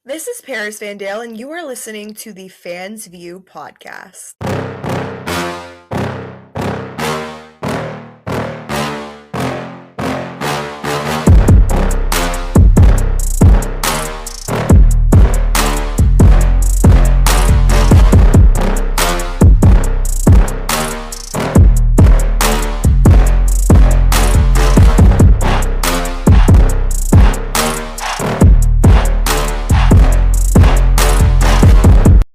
This is Paris Vandale, and you are listening to the Fans View podcast.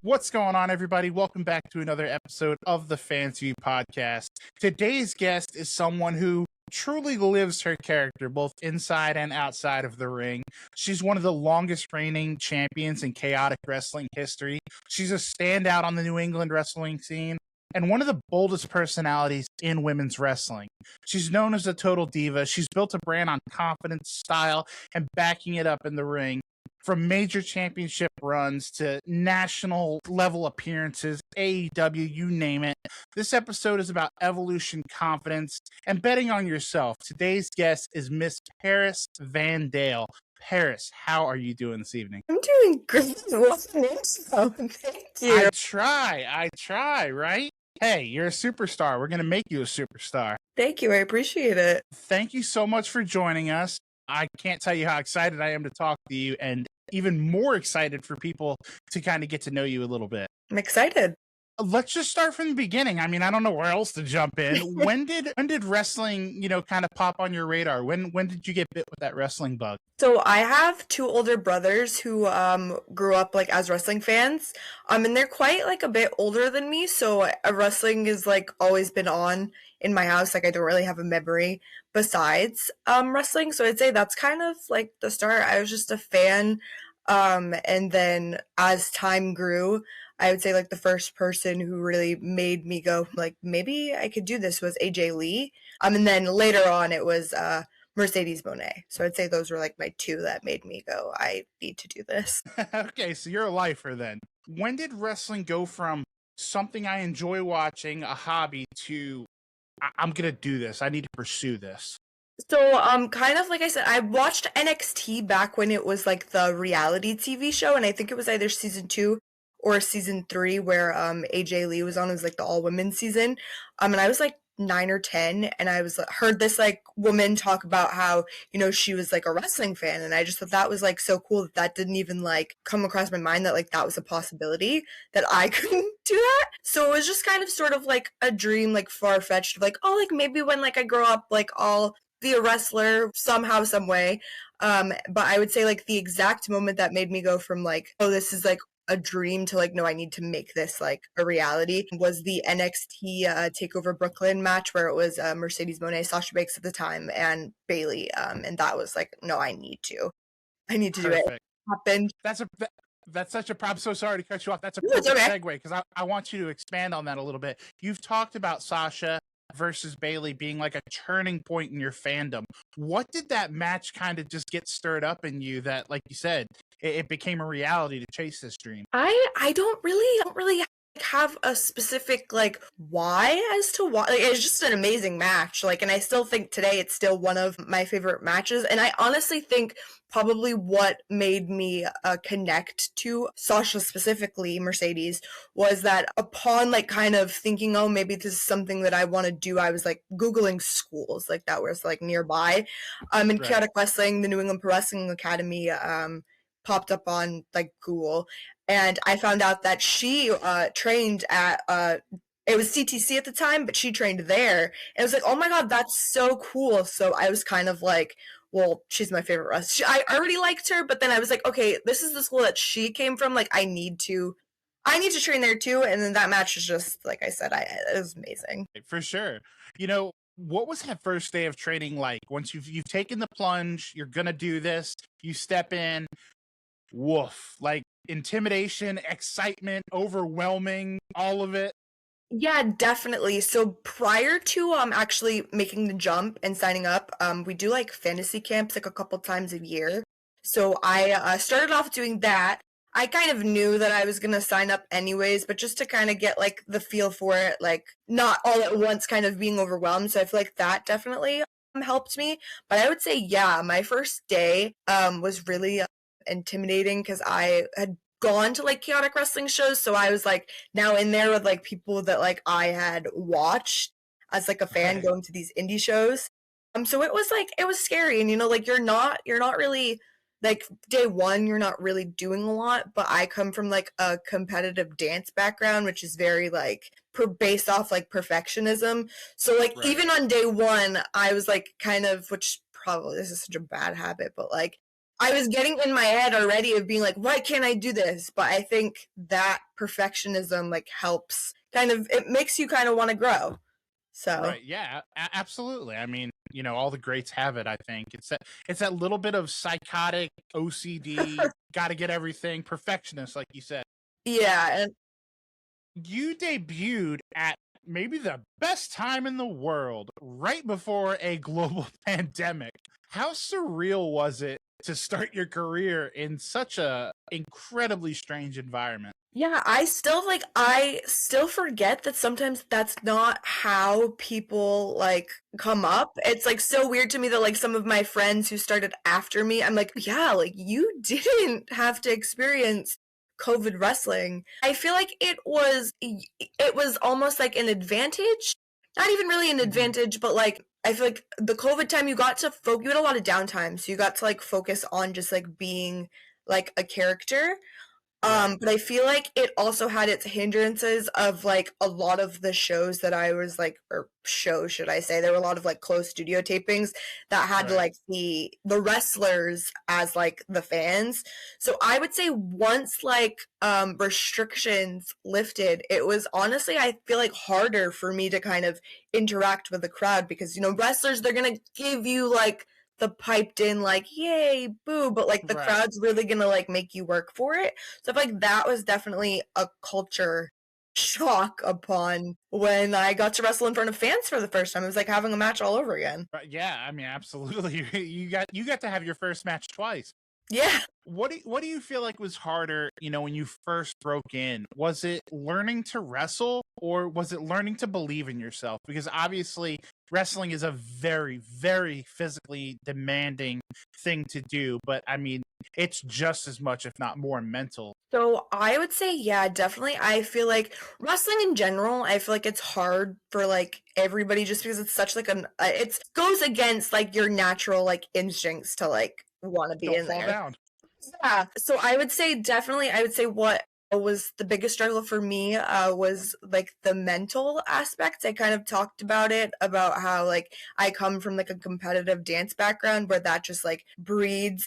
What's going on, everybody? Welcome back to another episode of the Fans View podcast. Today's guest is someone who truly lives her character, both inside and outside of the ring. She's one of the longest reigning champions in chaotic wrestling history. She's a standout on the New England wrestling scene and one of the boldest personalities in women's wrestling. She's known as the Total Diva. She's built a brand on confidence, style, and backing it up in the ring. From major championship runs to national level appearances, AEW, you name it. This episode is about evolution, confidence, and betting on yourself. Today's guest is Miss Paris Vandale. Paris, how are you doing this evening? I'm doing great. What an intro. Thank you. I try, right? Hey, you're a superstar. We're going to make you a superstar. Thank you. I appreciate it. Thank you so much for joining us. I can't tell you how excited I am to talk to you, and even more excited for people to kind of get to know you a little bit. I'm excited. Let's just start from the beginning. I mean, I don't know where else to jump in. When did wrestling, kind of pop on your radar? When did you get bit with that wrestling bug? So I have two older brothers who grew up as wrestling fans. And they're quite a bit older than me, so wrestling has always been on in my house. I don't really have a memory besides wrestling. So I'd say that's kind of the start. I was just a fan. And then as time grew, I would say the first person who really made me go maybe I could do this was AJ Lee. And then later on it was Mercedes Moné. So I'd say those were my two that made me go, I need to do this. Okay, so you're a lifer then. When did wrestling go from something I enjoy watching, a hobby, to I'm gonna do this, I need to pursue this? So, kind of like I said, I watched NXT back when it was the reality TV show, and I think it was either season 2 or season 3 where AJ Lee was on. It was the all women season. And I was 9 or 10, and I heard this woman talk about how, she was a wrestling fan, and I just thought that was so cool that didn't even come across my mind that that was a possibility that I couldn't do that. So it was just kind of sort of a dream, far-fetched of oh, maybe when I grow up, I'll be a wrestler somehow, some way. But I would say the exact moment that made me go from oh, this is a dream to no, I need to make this a reality was the NXT Takeover Brooklyn match where it was Mercedes Moné, Sasha Banks at the time, and Bayley. And that was no, I need to do it. It happened. That's such a problem. I'm so sorry to cut you off. That's a perfect segue because I want you to expand on that a little bit. You've talked about Sasha versus Bayley being a turning point in your fandom. What did that match kind of just get stirred up in you that, like you said, it became a reality to chase this dream? I don't really have a specific why as to why. It's just an amazing match, and I still think today it's still one of my favorite matches. And I honestly think probably what made me connect to Sasha, specifically Mercedes, was that upon kind of thinking, oh, maybe this is something that I want to do, I was Googling schools that was nearby. In chaotic wrestling, the New England Pro Wrestling Academy popped up on Google, and I found out that she trained at it was CTC at the time, but she trained there, and I was oh my god, that's so cool. So I was kind of well, she's my favorite wrestler. I already liked her, but then I was okay, this is the school that she came from. I need to train there too. And then that match is just I said, it was amazing. For sure. What was that first day of training like? Once you've taken the plunge, you're gonna do this, you step in, woof, intimidation, excitement, overwhelming, all of it? Yeah, definitely. So prior to actually making the jump and signing up, we do fantasy camps a couple times a year. So I started off doing that. I kind of knew that I was going to sign up anyways, but just to kind of get the feel for it, not all at once kind of being overwhelmed. So I feel that definitely helped me. But I would say, yeah, my first day was really intimidating because I had gone to like chaotic wrestling shows, so I was like now in there with like people that like I had watched as like a fan Right. going to these indie shows. So it was like it was scary, and like you're not really like day one, you're not really doing a lot. But I come from like a competitive dance background, which is very like based off like perfectionism. So like Right. even on day one, I was like kind of, which probably this is such a bad habit, but like I was getting in my head already of being like, why can't I do this? But I think that perfectionism like helps kind of, it makes you kind of want to grow. So Right. Yeah, absolutely. I mean, all the greats have it, I think. It's that little bit of psychotic OCD, got to get everything perfectionist like you said. yeah, and You debuted at maybe the best time in the world, right before a global pandemic. How surreal was it to start your career in such a incredibly strange environment? yeah, I still forget that sometimes that's not how people like come up. It's like so weird to me that like some of my friends who started after me, I'm like, yeah, like you didn't have to experience COVID wrestling. I feel like it was almost like an advantage. Not even really an Mhm. advantage, but like I feel like the COVID time you got to you had a lot of downtime, so you got to like focus on just like being like a character. Right. But I feel like it also had its hindrances of like a lot of the shows that I was like, or shows, should I say, there were a lot of like closed studio tapings that had Right. like the wrestlers as like the fans. So I would say once like restrictions lifted, it was honestly I feel like harder for me to kind of interact with the crowd because wrestlers, they're gonna give you like the piped in like yay boo, but like the Right. crowd's really gonna like make you work for it. So I feel like that was definitely a culture shock upon when I got to wrestle in front of fans for the first time. It was like having a match all over again. Right. Yeah, I mean, absolutely. You got to have your first match twice. Yeah. What do you feel like was harder, when you first broke in? Was it learning to wrestle or was it learning to believe in yourself? Because obviously wrestling is a very, very physically demanding thing to do, but I mean, it's just as much, if not more, mental. So I would say, yeah, definitely. I feel like wrestling in general, I feel like it's hard for like everybody just because it's such like it goes against like your natural like instincts to like want to be Don't in fall there. down. Yeah. So I would say definitely, I would say what was the biggest struggle for me was like the mental aspect. I kind of talked about it, about how like I come from like a competitive dance background where that just like breeds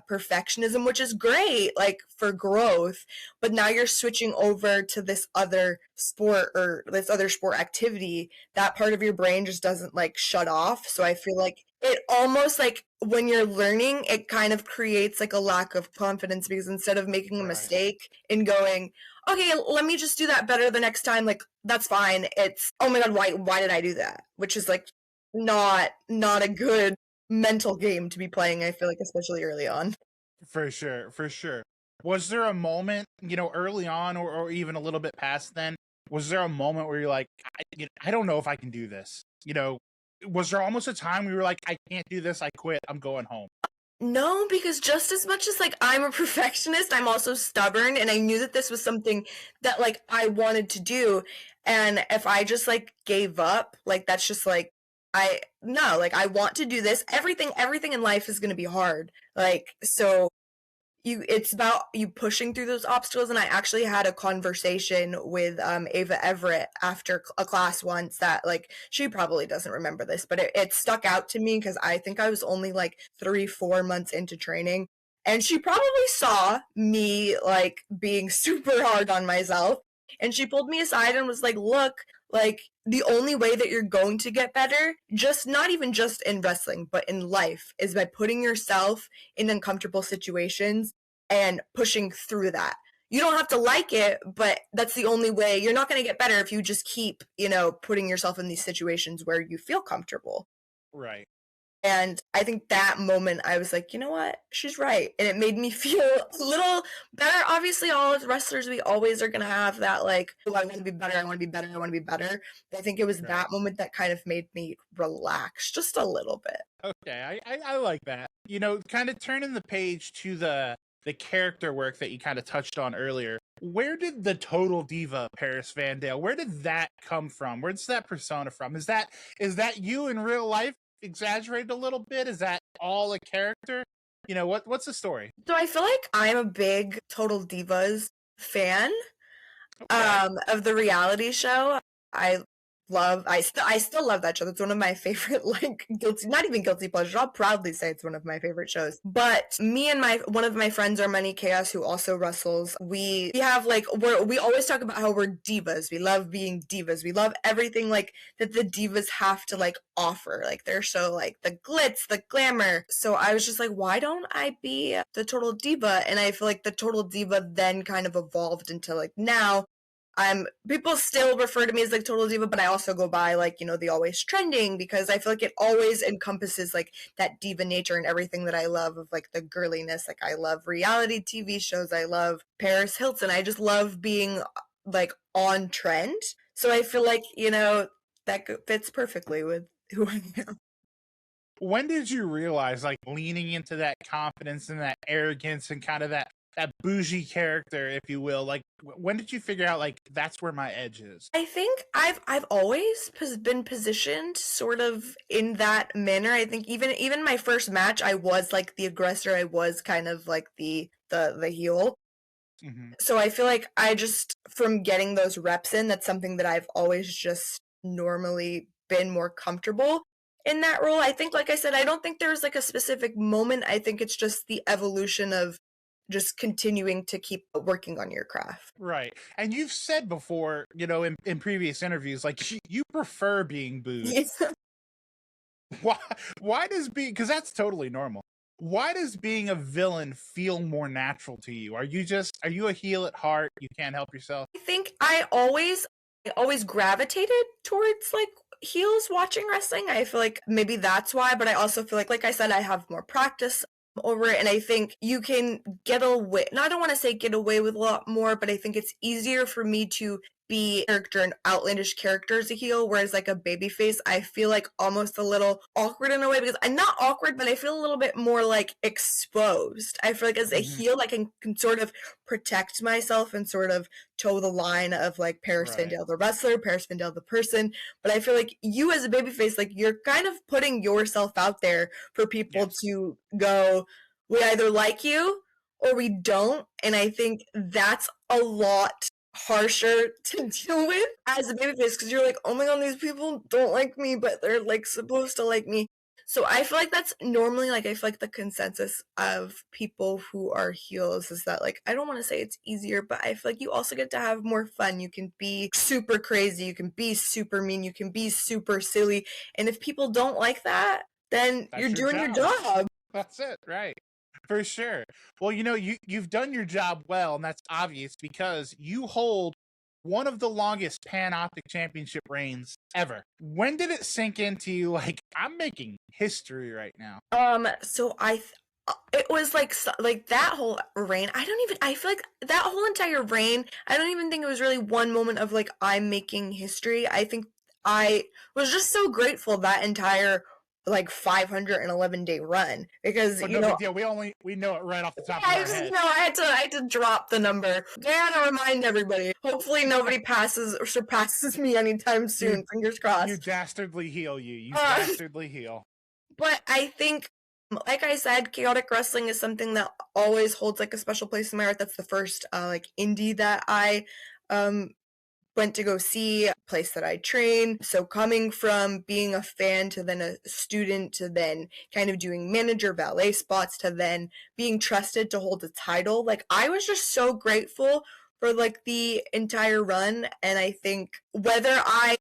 perfectionism, which is great, like for growth. But now you're switching over to this other sport or this other sport activity. That part of your brain just doesn't like shut off. So I feel like it almost like when you're learning, it kind of creates like a lack of confidence because instead of making a Right. mistake and going, okay, let me just do that better the next time, like that's fine. It's, oh my god, why did I do that? Which is like not a good mental game to be playing, I feel like, especially early on. For sure, for sure. Was there a moment, early on or even a little bit past then, was there a moment where you're like, I don't know if I can do this? Was there almost a time where you were like, I can't do this, I quit, I'm going home? No, because just as much as like I'm a perfectionist, I'm also stubborn, and I knew that this was something that like I wanted to do. And if I just like gave up, like that's just like I no, like I want to do this. Everything in life is going to be hard. Like so it's about you pushing through those obstacles. And I actually had a conversation with Ava Everett after a class once that like she probably doesn't remember this, but it stuck out to me because I think I was only like 3-4 months into training, and she probably saw me like being super hard on myself, and she pulled me aside and was like, look, like the only way that you're going to get better, just not even just in wrestling but in life, is by putting yourself in uncomfortable situations and pushing through that. You don't have to like it, but that's the only way. You're not going to get better if you just keep, putting yourself in these situations where you feel comfortable. Right. And I think that moment I was like, you know what? She's right. And it made me feel a little better. Obviously, all as wrestlers, we always are going to have that, like, oh, I want to be better. I want to be better. I want to be better. But I think it was Right. that moment that kind of made me relax just a little bit. Okay, I like that. Kind of turning the page to the the character work that you kind of touched on earlier. Where did the Total Diva Paris Vandale, where did that come from? Where's that persona from? Is that you in real life exaggerated a little bit? Is that all a character? You know, what's the story? So I feel like I'm a big Total Divas fan. Okay. Of the reality show. I still love that show. That's one of my favorite, like, not even guilty pleasures. I'll proudly say it's one of my favorite shows. But me and one of my friends, Armani Chaos, who also wrestles, we have like, we always talk about how we're divas. We love being divas. We love everything like that the divas have to like offer. Like they're so like the glitz, the glamour. So I was just like, why don't I be the Total Diva? And I feel like the Total Diva then kind of evolved into like now people still refer to me as like Total Diva, but I also go by like, you know, the always trending, because I feel like it always encompasses like that diva nature and everything that I love of like the girliness. Like I love reality TV shows. I love Paris Hilton. I just love being like on trend. So I feel like, you know, that fits perfectly with who I am. When did you realize, like, leaning into that confidence and that arrogance and kind of that bougie character, if you will, like, when did you figure out, like, that's where my edge is? I think I've always been positioned sort of in that manner. I think even my first match, I was like the aggressor. I was kind of like the heel. Mm-hmm. So I feel like I just, from getting those reps in, that's something that I've always just normally been more comfortable in that role. I think, like I said, I don't think there's like a specific moment. I think it's just the evolution of just continuing to keep working on your craft. Right. And you've said before, you know, in previous interviews, like, you prefer being booed. Yes. Why, why does being, because that's totally normal. Why does being a villain feel more natural to you? Are you a heel at heart? You can't help yourself? I think I always gravitated towards like heels watching wrestling. I feel like maybe that's why, but I also feel like I said, I have more practice over it, and I think you can get away. No, I don't want to say get away with a lot more, but I think it's easier for me to be character and outlandish character as a heel, whereas like a babyface, I feel like almost a little awkward in a way, because I'm not awkward, but I feel a little bit more like exposed. I feel like as a Mm-hmm. heel, I can sort of protect myself and sort of toe the line of like Paris Right. Vandale the wrestler, Paris Vandale the person. But I feel like you as a babyface, like you're kind of putting yourself out there for people Yes. to go, we either like you or we don't. And I think that's a lot harsher to deal with as a babyface, because you're like, oh my god, these people don't like me, but they're like supposed to like me. So I feel like that's normally like, I feel like the consensus of people who are heels is that, like, I don't want to say it's easier, but I feel like you also get to have more fun. You can be super crazy, you can be super mean, you can be super silly. And if people don't like that, then That's you're your doing your job. job. That's it, right? For sure. Well, you know, you've done your job well, and that's obvious because you hold one of the longest Pan-Optic Championship reigns ever. When did it sink into you, like, I'm making history right now? So it was like like that whole reign. I feel like that whole entire reign, I don't even think it was really one moment of like I'm making history. I think I was just so grateful that entire like 511-day run, because But you no know, big deal. We know it right off the top of I our just, head. I had to drop the number. Gotta remind everybody. Hopefully nobody passes or surpasses me anytime soon. Fingers You crossed. dastardly heel, you Uh, dastardly heel. But I think, like I said, chaotic wrestling is something that always holds like a special place in my heart. That's the first like indie that I um went to go see, a place that I train. So coming from being a fan to then a student to then kind of doing manager valet spots to then being trusted to hold a title, like I was just so grateful for like the entire run. And I think whether I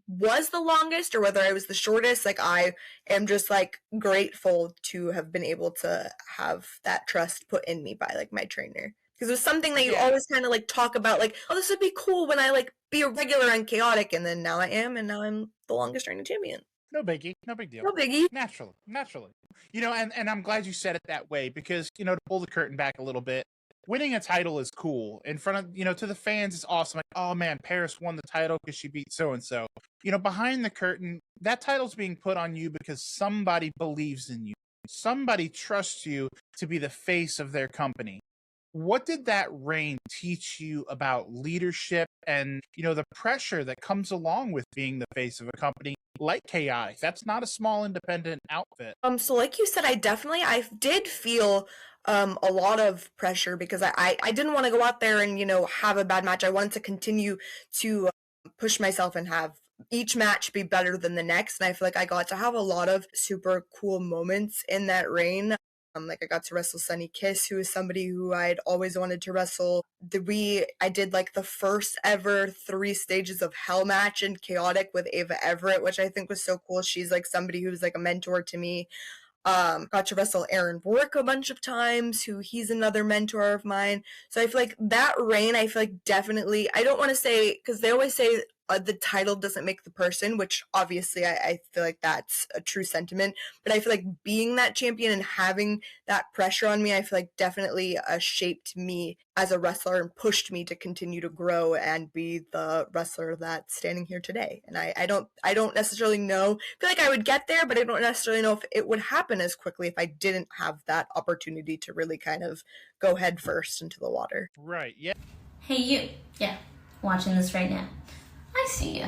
was the longest or whether I was the shortest, like I am just like grateful to have been able to have that trust put in me by like my trainer. Because it was something that you Yeah. always kind of like talk about, like, oh, this would be cool when I like be a regular on Chaotic, and then now I am, and now I'm the longest reigning champion. No biggie, no big deal. No biggie. Naturally. You know, and I'm glad you said it that way because, you know, to pull the curtain back a little bit, winning a title is cool. In front of, you know, to the fans, it's awesome. Like, oh man, Paris won the title because she beat so and so. You know, behind the curtain, that title's being put on you because somebody believes in you. somebody trusts you to be the face of their company. What did that reign teach you about leadership and, the pressure that comes along with being the face of a company like Chaotic? That's not a small independent outfit. So like you said, I did feel a lot of pressure because I didn't want to go out there and, have a bad match. I wanted to continue to push myself and have each match be better than the next. And I feel like I got to have a lot of super cool moments in that reign. Like I got to wrestle Sunny Kiss, who is somebody who I'd always wanted to wrestle. I did like the first ever 3 stages of Hell match in Chaotic with Ava Everett, which I think was so cool. She's like somebody who's like a mentor to me. Got to wrestle Aaron Rourke a bunch of times, he's another mentor of mine. So I feel like that reign, I feel like definitely, I don't want to say, because they always say the title doesn't make the person, which obviously I feel like that's a true sentiment. But I feel like being that champion and having that pressure on me, I feel like definitely shaped me as a wrestler and pushed me to continue to grow and be the wrestler that's standing here today. And I don't necessarily know, I feel like I would get there, but I don't necessarily know if it would happen as quickly if I didn't have that opportunity to really kind of go head first into the water. Right, yeah. Hey you, yeah, watching this right now. I see you.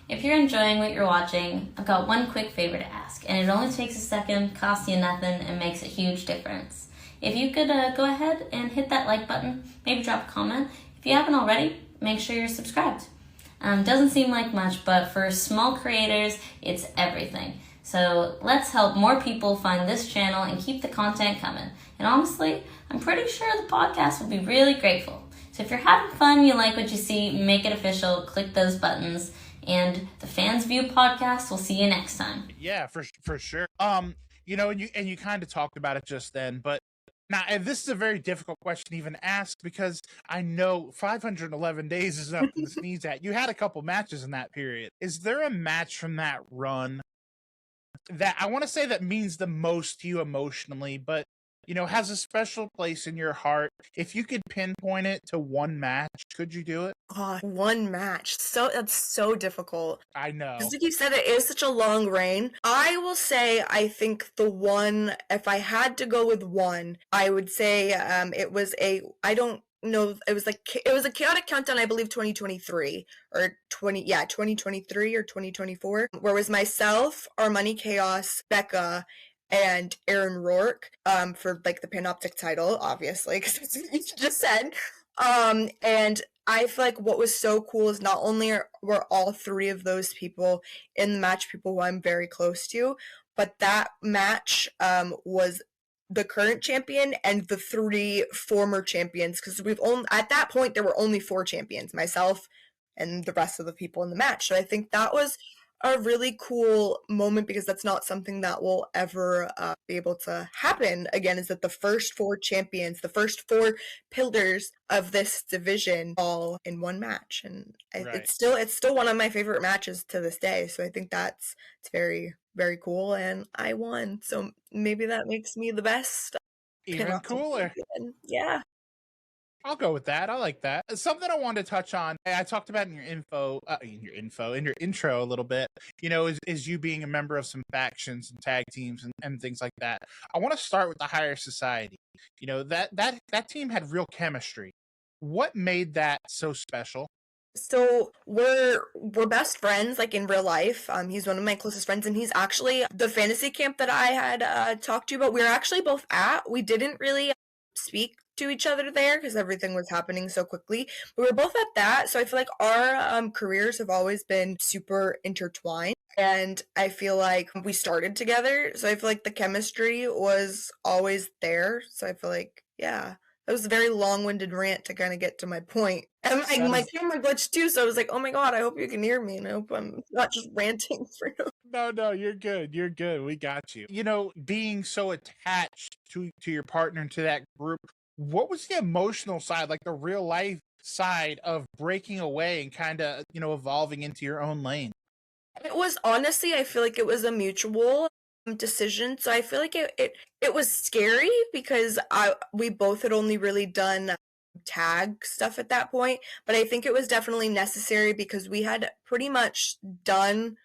If you're enjoying what you're watching, I've got one quick favor to ask, and it only takes a second, costs you nothing, and makes a huge difference. If you could go ahead and hit that like button, maybe drop a comment. If you haven't already, make sure you're subscribed. Doesn't seem like much, but for small creators, it's everything. So let's help more people find this channel and keep the content coming. And honestly, I'm pretty sure the podcast will be really grateful. So if you're having fun, you like what you see, make it official, click those buttons, and the Fans View podcast, we'll see you next time. Yeah, for sure. And you kind of talked about it just then, but now and this is a very difficult question to even ask because I know 511 days is nothing to sneeze at. You had a couple matches in that period. Is there a match from that run that I want to say that means the most to you emotionally, but has a special place in your heart? If you could pinpoint it to one match, could you do it? One match. So that's so difficult. I know. Because like you said, it is such a long reign. I will say, I think the one, if I had to go with one, I would say I don't know, it was a Chaotic Countdown, I believe 2023 or 2023 or 2024, where it was myself, Armani Chaos, Becca, and Aaron Rourke for like the Pan-Optic title, obviously, because that's what you just said. And I feel like what was so cool is not only were all 3 of those people in the match people who I'm very close to, but that match was the current champion and the 3 former champions, because at that point there were only 4 champions, myself and the rest of the people in the match. So I think that was a really cool moment because that's not something that will ever be able to happen again, is that the first 4 champions, the first 4 pillars of this division all in one match. And Right. It's still one of my favorite matches to this day. So I think it's very, very cool. And I won. So maybe that makes me the best. Even cooler. Champion. Yeah. I'll go with that. I like that. Something I wanted to touch on, I talked about in your intro a little bit, is you being a member of some factions and tag teams and things like that. I want to start with the Higher Society. That team had real chemistry. What made that so special? So we're best friends, like in real life. He's one of my closest friends, and he's actually the fantasy camp that I had talked to you about. We were actually both at. We didn't really speak to each other there because everything was happening so quickly, but we were both at that. So I feel like our careers have always been super intertwined, and I feel like we started together. So I feel like the chemistry was always there. So I feel like, yeah. That was a very long-winded rant to kind of get to my point. And my camera glitched too, so I was like, oh my god, I hope you can hear me, and I hope I'm not just ranting for you. No, you're good. You're good. We got you. Being so attached to your partner and to that group, what was the emotional side, like the real life side of breaking away and kind of, evolving into your own lane? It was honestly, I feel like it was a mutual decision. So I feel like it was scary because we both had only really done tag stuff at that point, but I think it was definitely necessary because we had pretty much done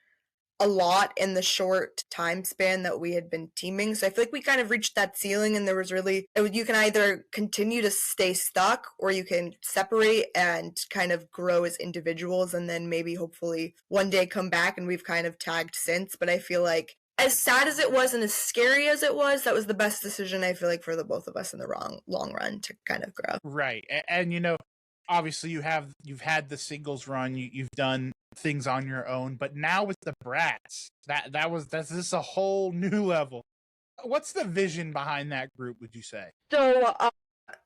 a lot in the short time span that we had been teaming. So I feel like we kind of reached that ceiling, and there was really, you can either continue to stay stuck or you can separate and kind of grow as individuals and then maybe hopefully one day come back, and we've kind of tagged since. But I feel like as sad as it was and as scary as it was, that was the best decision, I feel like, for the both of us in the long run to kind of grow. Right. And you know, obviously you've had the singles run, you've done things on your own, but now with the Bratz, that's this a whole new level. What's the vision behind that group, would you say? So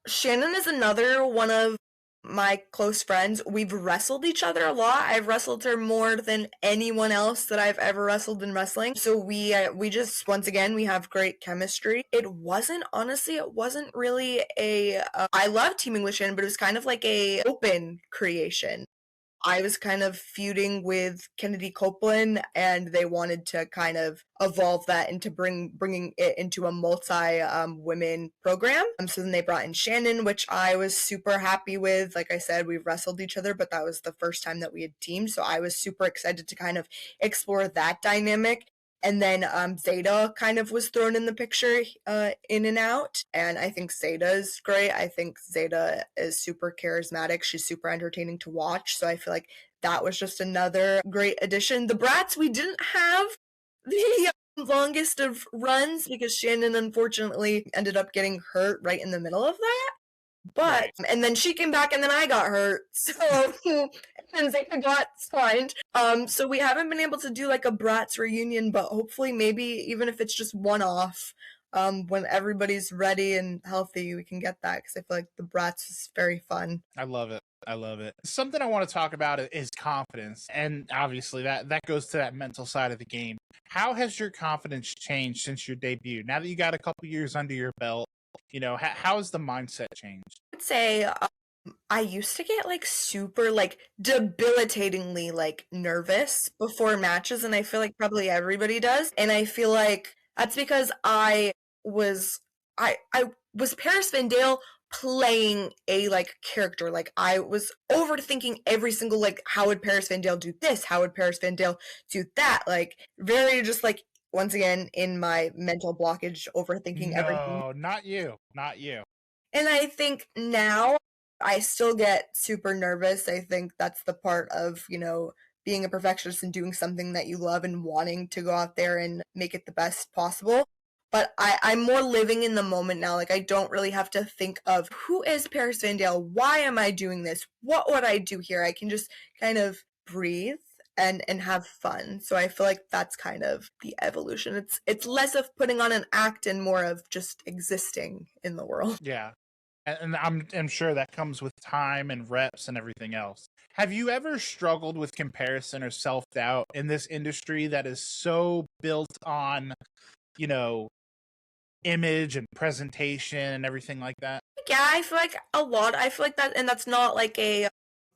Shannon is another one of my close friends. We've wrestled each other a lot. I've wrestled her more than anyone else that I've ever wrestled in wrestling. So we just, once again, we have great chemistry. It wasn't really a I love teaming with Shannon, but it was kind of like a open creation. I was kind of feuding with Kennedy Copeland, and they wanted to kind of evolve that into bringing it into a multi-women program. So then they brought in Shannon, which I was super happy with. Like I said, we've wrestled each other, but that was the first time that we had teamed. So I was super excited to kind of explore that dynamic. And then Zeta kind of was thrown in the picture in and out. And I think Zeta is great. I think Zeta is super charismatic. She's super entertaining to watch. So I feel like that was just another great addition. The Bratz, we didn't have the longest of runs because Shannon unfortunately ended up getting hurt right in the middle of that. But, and then she came back and then I got hurt. So, and Zeta got signed. So we haven't been able to do like a Bratz reunion, but hopefully maybe even if it's just one-off, when everybody's ready and healthy, we can get that, because I feel like the Bratz is very fun. I love it. Something I want to talk about is confidence. And obviously that goes to that mental side of the game. How has your confidence changed since your debut? Now that you got a couple years under your belt, you know, how has the mindset changed? I would say I used to get like super like debilitatingly like nervous before matches, and I feel like probably everybody does. And I feel like that's because I was Paris Van Dale playing a like character. Like I was overthinking every single like, how would Paris Van Dale do this? How would Paris Van Dale do that? Like very just like, once again, in my mental blockage, overthinking everything. No, not you. And I think now I still get super nervous. I think that's the part of, you know, being a perfectionist and doing something that you love and wanting to go out there and make it the best possible. But I'm more living in the moment now. Like I don't really have to think of who is Paris Van Dale? Why am I doing this? What would I do here? I can just kind of breathe and have fun. So I feel like that's kind of the evolution. It's less of putting on an act and more of just existing in the world. Yeah. And I'm sure that comes with time and reps and everything else. Have you ever struggled with comparison or self-doubt in this industry that is so built on, you know, image and presentation and everything like that? Yeah, I feel like a lot. I feel like that, and that's not like a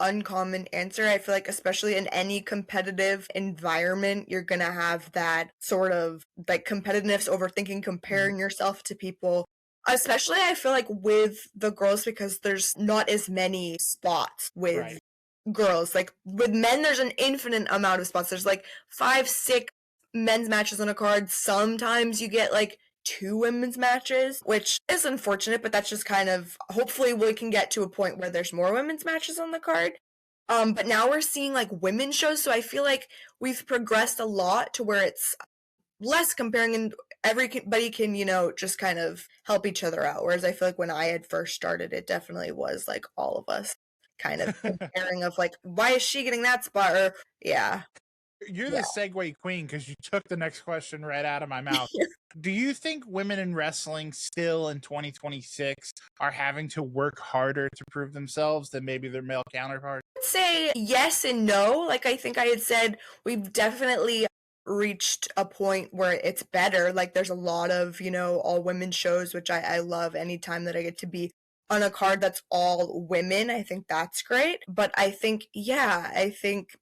uncommon answer. I feel like especially in any competitive environment, you're gonna have that sort of like competitiveness, overthinking, comparing yourself to people. Especially I feel like with the girls, because there's not as many spots with girls. Like with men, there's an infinite amount of spots. There's like 5, 6 men's matches on a card. Sometimes you get like 2 women's matches, which is unfortunate, but that's just kind of, hopefully we can get to a point where there's more women's matches on the card. But now we're seeing like women's shows, so I feel like we've progressed a lot to where it's less comparing and everybody can, you know, just kind of help each other out. Whereas I feel like when I had first started, it definitely was like all of us kind of comparing of like, why is she getting that spot? Or You're the segue queen, because you took the next question right out of my mouth. Do you think women in wrestling still in 2026 are having to work harder to prove themselves than maybe their male counterparts? I'd say yes and no. Like I think I had said, we've definitely reached a point where it's better. Like there's a lot of, you know, all women shows, which I love anytime that I get to be on a card that's all women. I think that's great. But I think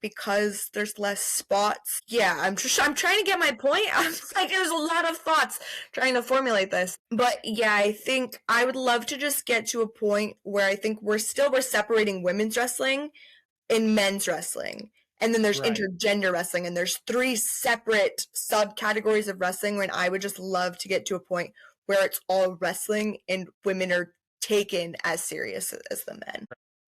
because there's less spots, I'm trying to get my point. I'm like, there's a lot of thoughts trying to formulate this. But yeah, I think I would love to just get to a point where I think we're separating women's wrestling and men's wrestling. And then there's Right. intergender wrestling, and there's 3 separate subcategories of wrestling, when I would just love to get to a point where it's all wrestling and women are taken as serious as the men.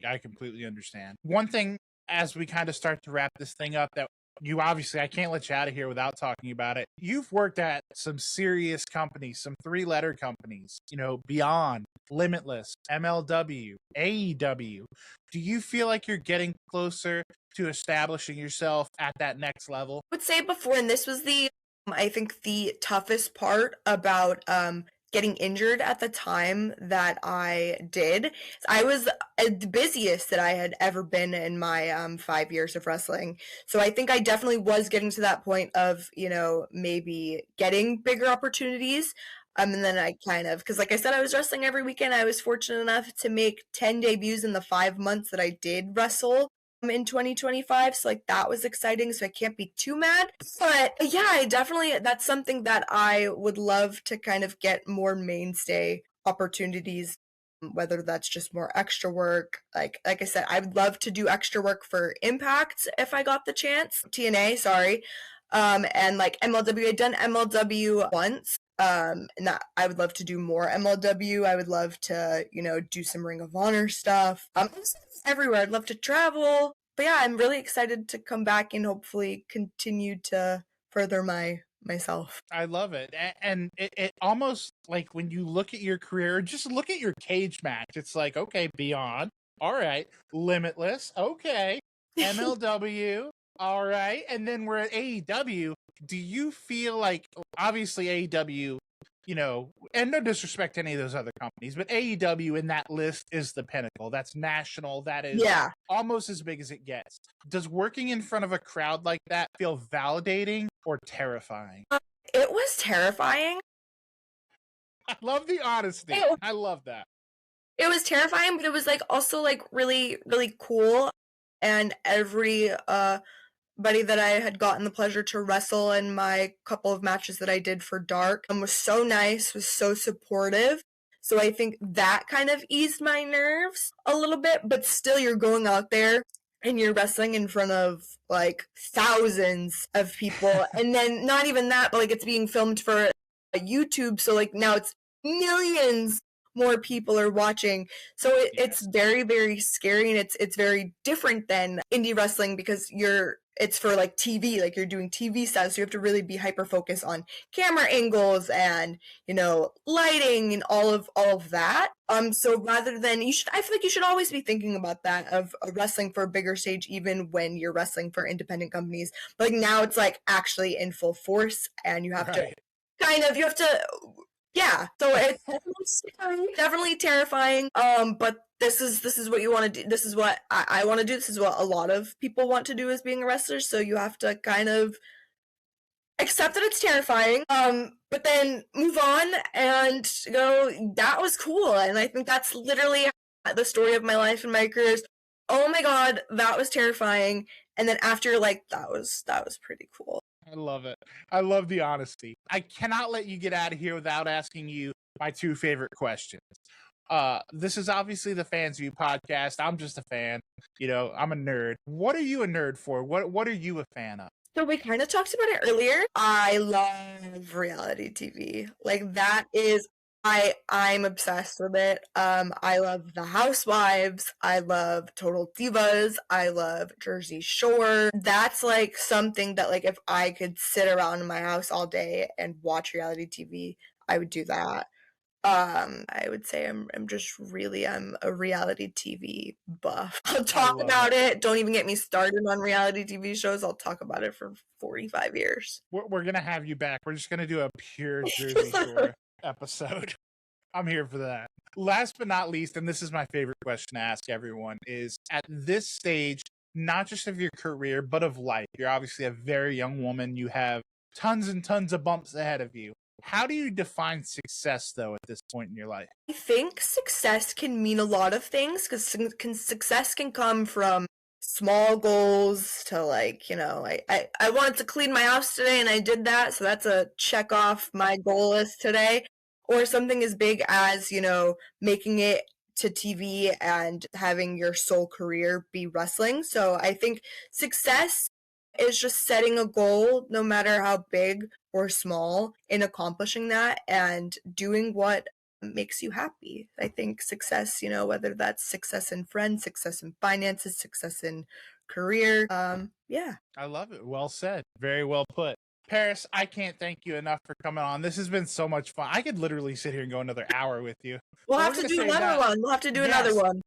I completely understand. One thing, as we kind of start to wrap this thing up, that you obviously, I can't let you out of here without talking about it. You've worked at some serious companies, some 3-letter companies, you know, Beyond, Limitless, MLW, AEW. Do you feel like you're getting closer to establishing yourself at that next level? I would say before, and this was I think the toughest part about getting injured at the time that I did. I was the busiest that I had ever been in my 5 years of wrestling. So I think I definitely was getting to that point of, you know, maybe getting bigger opportunities. And then I kind of, because like I said, I was wrestling every weekend. I was fortunate enough to make 10 debuts in the 5 months that I did wrestle in 2025, so like that was exciting, so I can't be too mad. But yeah, I definitely, that's something that I would love to kind of get more mainstay opportunities, whether that's just more extra work. Like I said, I would love to do extra work for Impact if I got the chance. TNA, sorry. And like MLW, I'd done MLW once. And that I would love to do more MLW. I would love to, you know, do some Ring of Honor stuff. Everywhere. I'd love to travel. But yeah, I'm really excited to come back and hopefully continue to further myself. I love it. And it almost, like, when you look at your career, just look at your cage match. It's like, okay, Beyond. All right. Limitless. Okay. MLW. All right. And then we're at AEW. Do you feel like, obviously AEW, you know, and no disrespect to any of those other companies, but AEW in that list is the pinnacle. That's national. That is almost as big as it gets. Does working in front of a crowd like that feel validating or terrifying? It was terrifying. I love the honesty. I love that. It was terrifying, but it was like also like really, really cool. And every buddy that I had gotten the pleasure to wrestle in my couple of matches that I did for Dark was so nice, was so supportive. So I think that kind of eased my nerves a little bit, but still you're going out there and you're wrestling in front of like thousands of people. And then not even that, but like it's being filmed for YouTube. So like now it's millions more people are watching. So it's very, very scary, and it's very different than indie wrestling because it's for like TV, like you're doing TV stuff, so you have to really be hyper focused on camera angles and, you know, lighting and all of that. So rather than I feel like you should always be thinking about that of wrestling for a bigger stage, even when you're wrestling for independent companies. But like now it's like actually in full force, and you have to yeah, so it's definitely terrifying. But this is what you want to do. This is what I want to do. This is what a lot of people want to do as being a wrestler. So you have to kind of accept that it's terrifying. But then move on and go, that was cool. And I think that's literally the story of my life and my career is, oh my God, that was terrifying. And then after, like, that was pretty cool. I love it. I love the honesty. I cannot let you get out of here without asking you my 2 favorite questions. This is obviously the Fans View podcast. I'm just a fan. You know, I'm a nerd. What are you a nerd for? What are you a fan of? So we kind of talked about it earlier. I love reality TV. Like that is, I'm obsessed with it. I love The Housewives. I love Total Divas. I love Jersey Shore. That's like something that like if I could sit around in my house all day and watch reality TV, I would do that. I would say I'm a reality TV buff. I'll talk about it. Don't even get me started on reality TV shows. I'll talk about it for 45 years. We're gonna have you back. We're just gonna do a pure Jersey Shore episode. I'm here for that. Last but not least, and this is my favorite question to ask everyone, is at this stage, not just of your career, but of life. You're obviously a very young woman. You have tons and tons of bumps ahead of you. How do you define success, though, at this point in your life? I think success can mean a lot of things, because success can come from small goals to like, you know, I wanted to clean my house today and I did that, so that's a check off my goal list today. Or something as big as, you know, making it to TV and having your sole career be wrestling. So I think success is just setting a goal, no matter how big or small, in accomplishing that and doing what makes you happy. I think success, whether that's success in friends, success in finances, success in career. Yeah. I love it. Well said. Very well put. Paris, I can't thank you enough for coming on. This has been so much fun. I could literally sit here and go another hour with you. We'll But have we're to gonna do save another that. one. We'll have to do Yes. another one.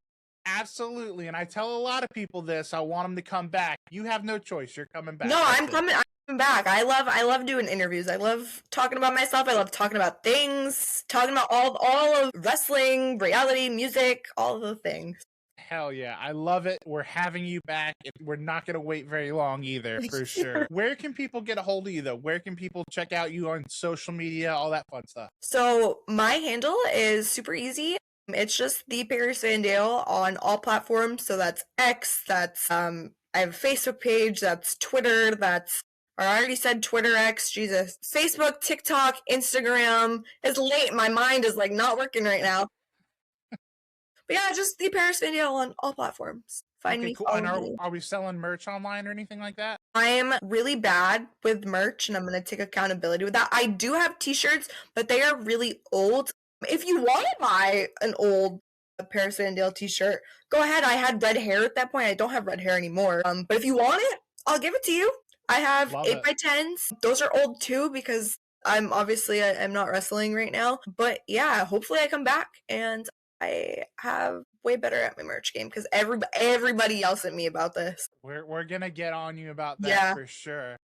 Absolutely. And I tell a lot of people this. I want them to come back. You have no choice. You're coming back. No, That's I'm it. coming. I'm coming back. I love doing interviews. I love talking about myself. I love talking about things, talking about all of wrestling, reality, music, all of the things. Hell yeah. I love it. We're having you back. We're not going to wait very long either, for sure. Where can people get a hold of you, though? Where can people check out you on social media, all that fun stuff? So my handle is super easy. It's just the Paris Van Dale on all platforms. So that's X, that's I have a Facebook page, that's Twitter, I already said Twitter, X, Jesus. Facebook, TikTok, Instagram. It's late. My mind is like not working right now. But yeah, just the Paris Van Dale on all platforms. Find me. Cool. And are we selling merch online or anything like that? I am really bad with merch, and I'm going to take accountability with that. I do have t-shirts, but they are really old. If you want to buy an old Paris Van Dale t-shirt, go ahead. I had red hair at that point. I don't have red hair anymore. But if you want it, I'll give it to you. I have 8x10s. Those are old too because I'm not wrestling right now. But yeah, hopefully I come back and I have way better at my merch game because everybody yells at me about this. We're gonna get on you about that for sure.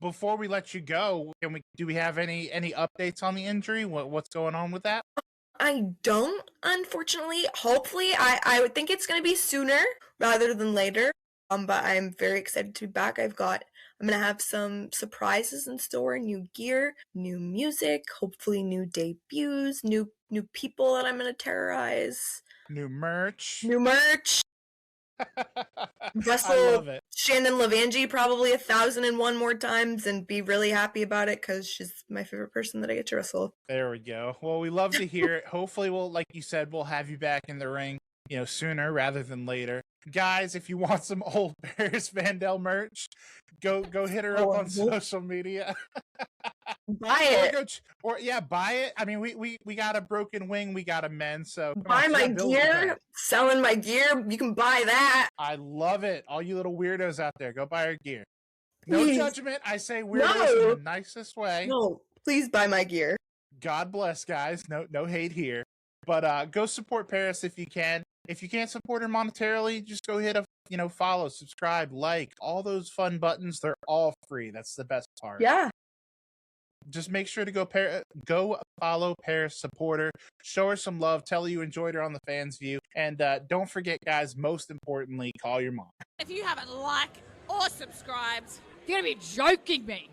Before we let you go, do we have any updates on the injury? What's going on with that? I don't, unfortunately. Hopefully, I would think it's gonna be sooner rather than later. But I'm very excited to be back. I'm gonna have some surprises in store, new gear, new music, hopefully new debuts, new people that I'm gonna terrorize. New merch. Wrestle I love it. Shannon Levangie probably 1,001 more times and be really happy about it because she's my favorite person that I get to wrestle. There we go. Well, we love to hear it. Hopefully like you said, we'll have you back in the ring, sooner rather than later. Guys, if you want some old Paris Van Dale merch, go hit her up on social media. Buy it. Buy it. I mean, we got a broken wing, we got a men, so buy my gear, selling my gear. You can buy that. I love it. All you little weirdos out there, go buy our gear. No judgment. I say weirdos in the nicest way. No, please buy my gear. God bless, guys. No hate here. But go support Paris if you can. If you can't support her monetarily, just go hit a follow, subscribe, like, all those fun buttons. They're all free. That's the best part. Yeah. Just make sure to go follow Paris, support her, show her some love, tell her you enjoyed her on the Fans View, and don't forget, guys, most importantly, call your mom. If you haven't liked or subscribed, you're gonna be joking me.